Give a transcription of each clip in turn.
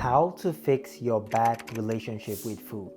How to fix your bad relationship with food.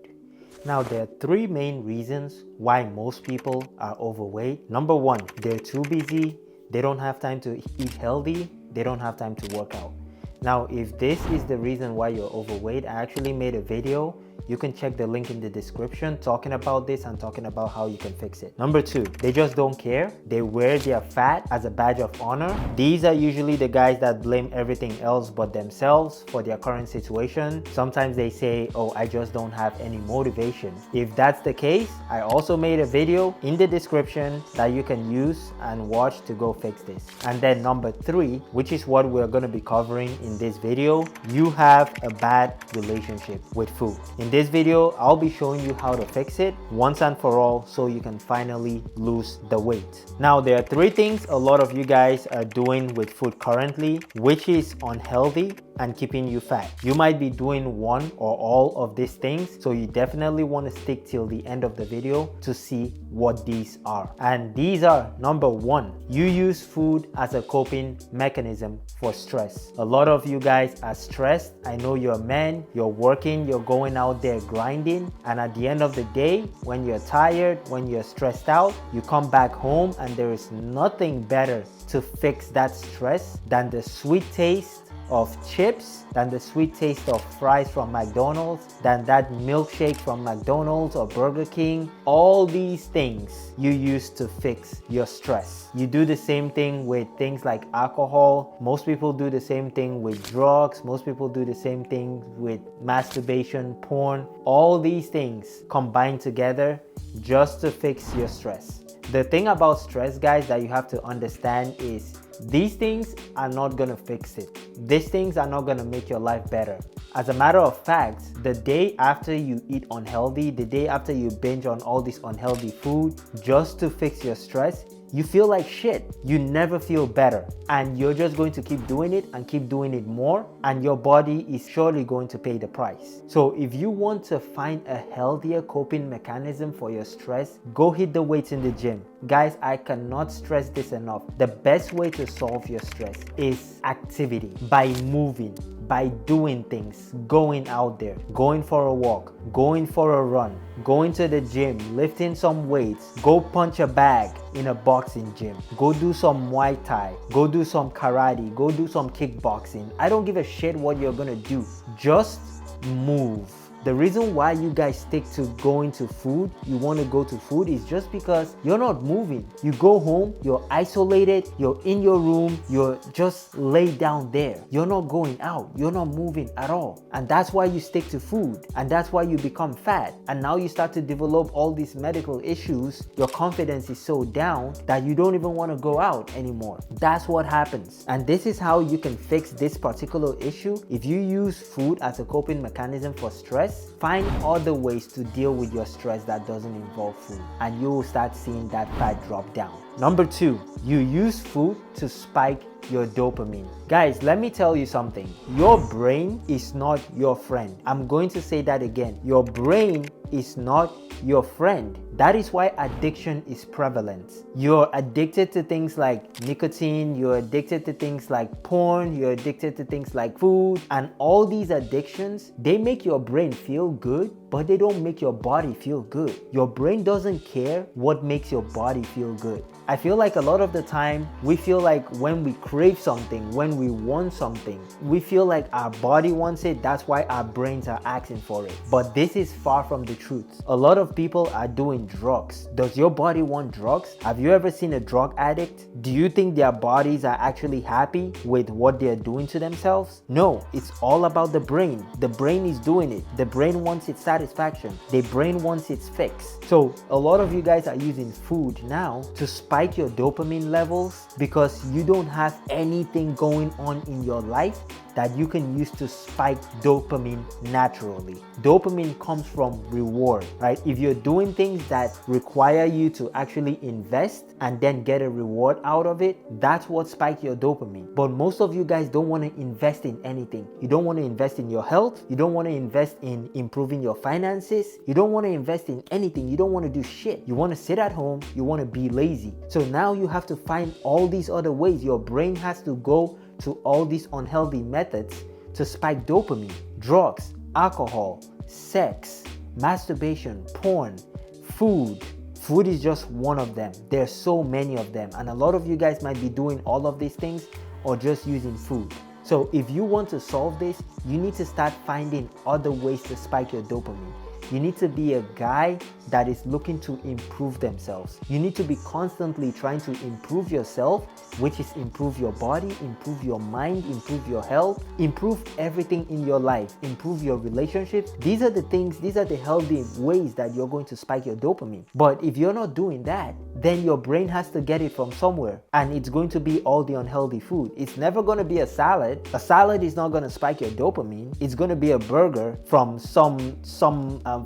Now, there are three main reasons why most people are overweight. Number one, they're too busy. They don't have time to eat healthy. They don't have time to work out. Now, if this is the reason why you're overweight, I actually made a video. You can check the link in the description talking about this and talking about how you can fix it. Number two, they just don't care. They wear their fat as a badge of honor. These are usually the guys that blame everything else but themselves for their current situation. Sometimes they say, oh, I just don't have any motivation. If that's the case, I also made a video in the description that you can use and watch to go fix this. And then number three, which is what we're going to be covering in this video, you have a bad relationship with food. In this video, I'll be showing you how to fix it once and for all so you can finally lose the weight. Now, there are three things a lot of you guys are doing with food currently, which is unhealthy and keeping you fat. You might be doing one or all of these things, so you definitely want to stick till the end of the video to see what these are. And these are: number one, you use food as a coping mechanism for stress. A lot of you guys are stressed. I know you're men, you're working, you're going out there grinding, and at the end of the day, when you're tired, when you're stressed out, you come back home and there is nothing better to fix that stress than the sweet taste of chips, than the sweet taste of fries from McDonald's, than that milkshake from McDonald's or Burger King. All these things you use to fix your stress. You do the same thing with things like alcohol. Most people do the same thing with drugs. Most people do the same thing with masturbation, porn. All these things combine together just to fix your stress. The thing about stress, guys, that you have to understand is these things are not gonna fix it. These things are not gonna make your life better. As a matter of fact, the day after you eat unhealthy, the day after you binge on all this unhealthy food just to fix your stress, you feel like shit. You never feel better. And you're just going to keep doing it and keep doing it more. And your body is surely going to pay the price. So if you want to find a healthier coping mechanism for your stress, go hit the weights in the gym. Guys, I cannot stress this enough. The best way to solve your stress is activity. By moving, by doing things, going out there, going for a walk, going for a run, going to the gym, lifting some weights, go punch a bag in a boxing gym, go do some Muay Thai, go do some karate, go do some kickboxing. I don't give a shit what you're gonna do. Just move. The reason why you guys stick to going to food, you want to go to food, is just because you're not moving. You go home, you're isolated, you're in your room, you're just laid down there. You're not going out, you're not moving at all. And that's why you stick to food. And that's why you become fat. And now you start to develop all these medical issues. Your confidence is so down that you don't even want to go out anymore. That's what happens. And this is how you can fix this particular issue. If you use food as a coping mechanism for stress, find other ways to deal with your stress that doesn't involve food, and you will start seeing that fat drop down. Number two, you use food to spike your dopamine. Guys, let me tell you something. Your brain is not your friend. I'm going to say that again. Your brain is not your friend. That is why addiction is prevalent. You're addicted to things like nicotine, you're addicted to things like porn, you're addicted to things like food, and all these addictions, they make your brain feel good, but they don't make your body feel good. Your brain doesn't care what makes your body feel good. I feel like a lot of the time, we feel like when we crave something, when we want something, we feel like our body wants it, that's why our brains are asking for it. But this is far from the truth. A lot of people are doing drugs. Does your body want drugs? Have you ever seen a drug addict? Do you think their bodies are actually happy with what they're doing to themselves? No, it's all about the brain. The brain is doing it. The brain wants its satisfaction. The brain wants its fix. So a lot of you guys are using food now to spike your dopamine levels because you don't have anything going on in your life that you can use to spike dopamine naturally. Dopamine comes from reward, right? If you're doing things that require you to actually invest and then get a reward out of it, that's what spikes your dopamine. But most of you guys don't want to invest in anything. You don't want to invest in your health. You don't want to invest in improving your finances. You don't want to invest in anything. You don't want to do shit. You want to sit at home. You want to be lazy. So now you have to find all these other ways. Your brain has to go to all these unhealthy methods to spike dopamine. Drugs, alcohol, sex, masturbation, porn, food. Food is just one of them. There's so many of them. And a lot of you guys might be doing all of these things or just using food. So if you want to solve this, you need to start finding other ways to spike your dopamine. You need to be a guy that is looking to improve themselves. You need to be constantly trying to improve yourself, which is improve your body, improve your mind, improve your health, improve everything in your life, improve your relationships. These are the things, these are the healthy ways that you're going to spike your dopamine. But if you're not doing that, then your brain has to get it from somewhere, and it's going to be all the unhealthy food. It's never going to be a salad. A salad is not going to spike your dopamine. It's going to be a burger from some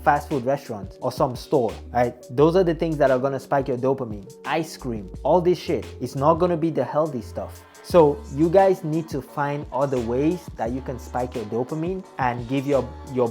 fast food restaurant or some store, right? Those are the things that are going to spike your dopamine. Ice cream, all this shit. It's not going to be the healthy stuff. So you guys need to find other ways that you can spike your dopamine and give your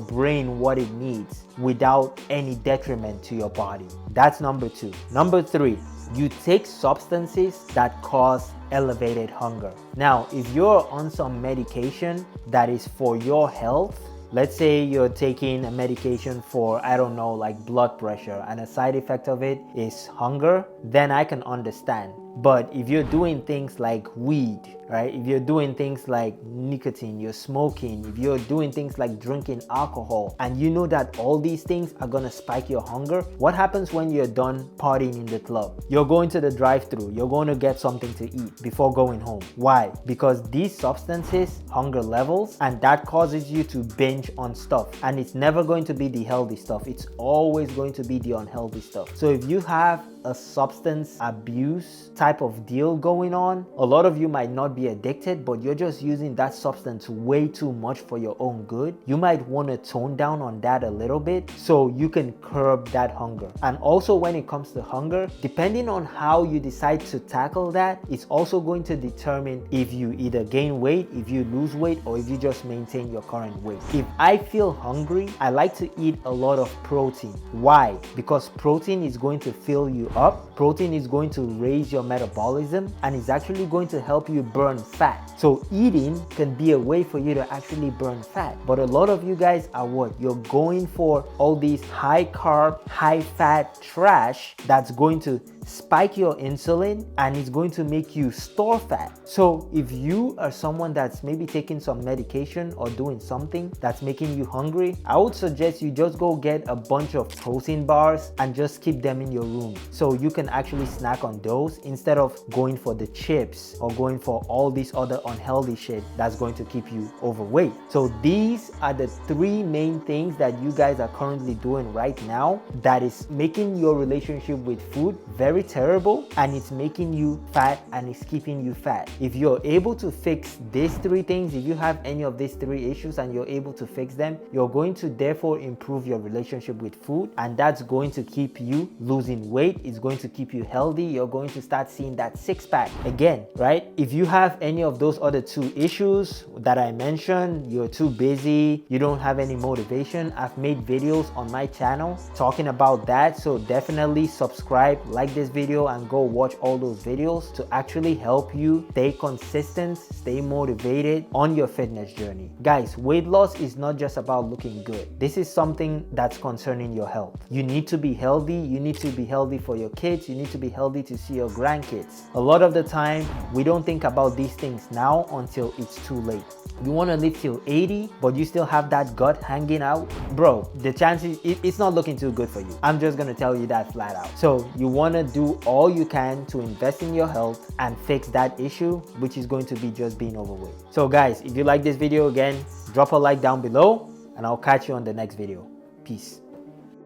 brain what it needs without any detriment to your body. That's number 2. Number 3, you take substances that cause elevated hunger. Now, if you're on some medication that is for your health, let's say you're taking a medication for, I don't know, like blood pressure, and a side effect of it is hunger, then I can understand. But if you're doing things like weed, right? If you're doing things like nicotine, you're smoking, if you're doing things like drinking alcohol, and you know that all these things are gonna spike your hunger, what happens when you're done partying in the club? You're going to the drive-thru, you're going to get something to eat before going home. Why? Because these substances hunger levels, and that causes you to binge on stuff. And it's never going to be the healthy stuff. It's always going to be the unhealthy stuff. So if you have a substance abuse type of deal going on, a lot of you might not be addicted, but you're just using that substance way too much for your own good. You might want to tone down on that a little bit so you can curb that hunger. And also, when it comes to hunger, depending on how you decide to tackle that, it's also going to determine if you either gain weight, if you lose weight, or if you just maintain your current weight. If I feel hungry, I like to eat a lot of protein. Why? Because protein is going to fill you up. Protein is going to raise your metabolism, and it's actually going to help you burn fat. So eating can be a way for you to actually burn fat. But a lot of you guys are what? You're going for all these high carb, high fat trash that's going to spike your insulin, and it's going to make you store fat. So if you are someone that's maybe taking some medication or doing something that's making you hungry, I would suggest you just go get a bunch of protein bars and just keep them in your room so you can actually snack on those instead of going for the chips or going for all these other unhealthy shit that's going to keep you overweight. So these are the 3 main things that you guys are currently doing right now that is making your relationship with food very terrible, and it's making you fat and it's keeping you fat. If you're able to fix these 3 things, if you have any of these 3 issues and you're able to fix them, you're going to therefore improve your relationship with food, and that's going to keep you losing weight. It's going to keep you healthy. You're going to start seeing that 6-pack again, right? If you have any of those other 2 issues that I mentioned, you're too busy, you don't have any motivation, I've made videos on my channel talking about that. So definitely subscribe, like this video, and go watch all those videos to actually help you stay consistent, stay motivated on your fitness journey. Guys, weight loss is not just about looking good. This is something that's concerning your health. You need to be healthy. You need to be healthy for your kids. You need to be healthy to see your grandkids. A lot of the time, we don't think about these things now until it's too late. You want to live till 80, but you still have that gut hanging out, bro, the chances, it's not looking too good for you. I'm just going to tell you that flat out. So you want to do all you can to invest in your health and fix that issue, which is going to be just being overweight. So guys, if you like this video, again, drop a like down below, and I'll catch you on the next video. Peace.